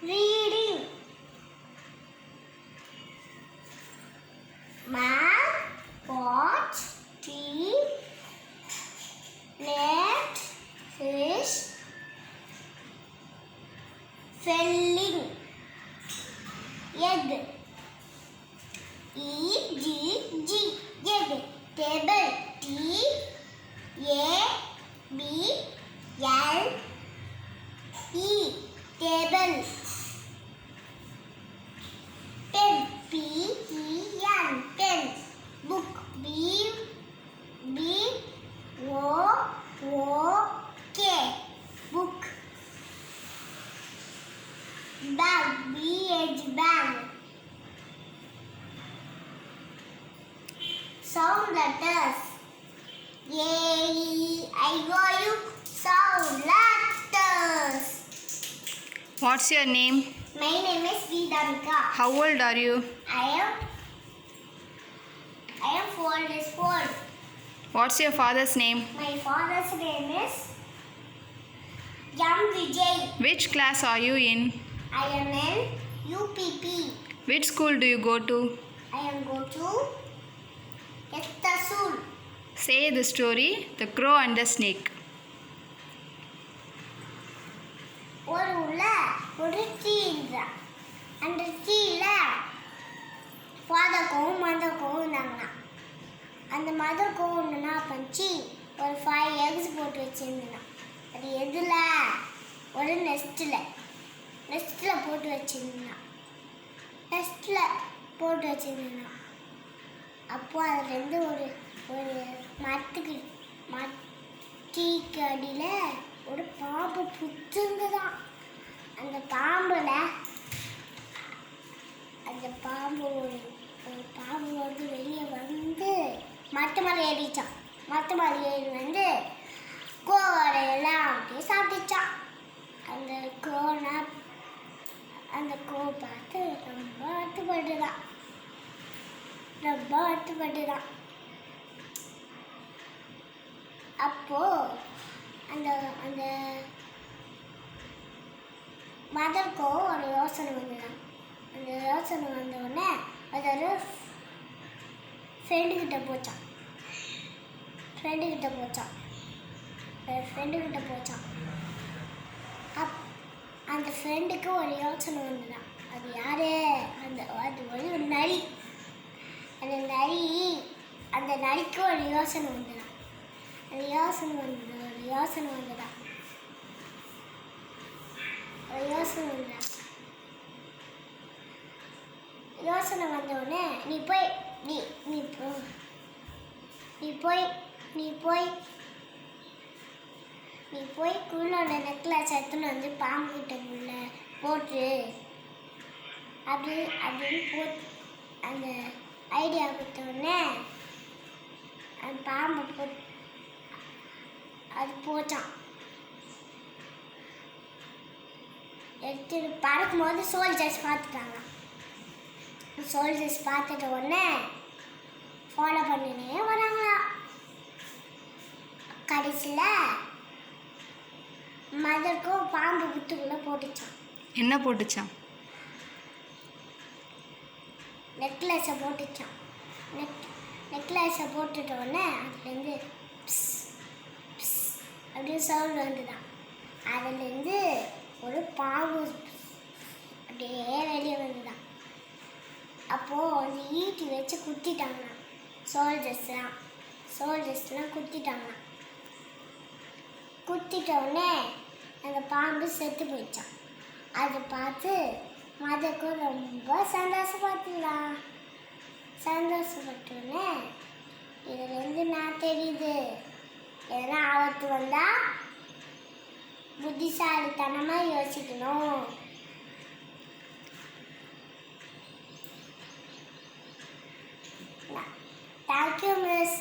reading. Man, pot, tea, net, fish, felling, egg, E-G-G, egg, table, T-A-B-L-E, table, pen, P-E-N, pen, book, B-O-O-K, book, bag, B-H, bag. Sound letters. A-E-I-O-U. Sound letters. What's your name? My name is Vidamika. How old are you? I am 4 years old. What's your father's name? My father's name is Yam Vijay. Which class are you in? I am in UPP. Which school do you go to? I am go to Ettasul. Say the story, The Crow and the Snake. ஒரு உள்ள ஒரு tea இருந்தா அந்த டீல ஃபாதர்க்கும் மதர்க்கும் இருந்தாங்கண்ணா அந்த மதர்க்கும் ஒன்றுனா பஞ்சி ஒரு 5 eggs போட்டு வச்சுருந்தேண்ணா அது எதில் ஒரு நெஸ்ட்டில் போட்டு வச்சுருந்தேண்ணா அப்போது அதுலேருந்து ஒரு மரத்துக்கு அடியில் ஒரு பாம்பு புத்துங்குதான் அந்த பாம்பு ஒரு பாம்பு வந்து வெளியே வந்து மற்ற மாதிரி ஏறி வந்து கோவரையெல்லாம் அப்படியே சாப்பிட்டுச்சான் அந்த கோ பார்த்து ரொம்ப வருத்தப்பட்டுதான் அப்போது அந்த மதர்க்கோ ஒரு யோசனை வந்துதான் அந்த யோசனை வந்தோடனே அது ஒரு ஃப்ரெண்டுக்கிட்ட போச்சான் அந்த ஃப்ரெண்டுக்கு ஒரு யோசனை வந்துதான் அது யாரு அது ஒரு நரி அந்த நரிக்கு ஒரு யோசனை வந்துதான் யோசனை வந்தோடனே நீ போய் குள்ளோட நெக்லஸ் எடுத்துன்னு வந்து பாம்பு கிட்ட உள்ள போட்டு அப்படின்னு போட்டு அந்த ஐடியா கொடுத்தோடனே அந்த பாம்பு அது போச்சான் எடுத்துட்டு பறக்கும்போது சோல்ஜர்ஸ் பார்த்துட்ட உடனே ஃபாலோ பண்ணினே வராங்களா கடைசியில் மதருக்கும் பாம்பு புத்துக்குள்ளே போட்டுச்சான் என்ன போட்டுச்சான்? நெக்லஸை போட்டுச்சான். நெக்லஸை போட்டுட்ட உடனே அதுலேருந்து அப்படின்னு சவுண்ட் வந்துதான். அதுலேருந்து ஒரு பாம்பு அப்படியே வெளியே வந்துதான். அப்போது அந்த ஈட்டி வச்சு குத்திட்டாங்கண்ணா. சோல்ஜர்ஸ்லாம் குத்திட்டாங்கண்ணா. குத்திட்ட உடனே அந்த பாம்பு செத்து போயிடுச்சான். அதை பார்த்து மதக்கும் ரொம்ப சந்தோஷப்பட்டோன்னே இதுலேருந்து நான் தெரியுது, எதனா ஆபத்து வந்தால் புத்திசாலித்தனமாக யோசிக்கணும். Thank you miss.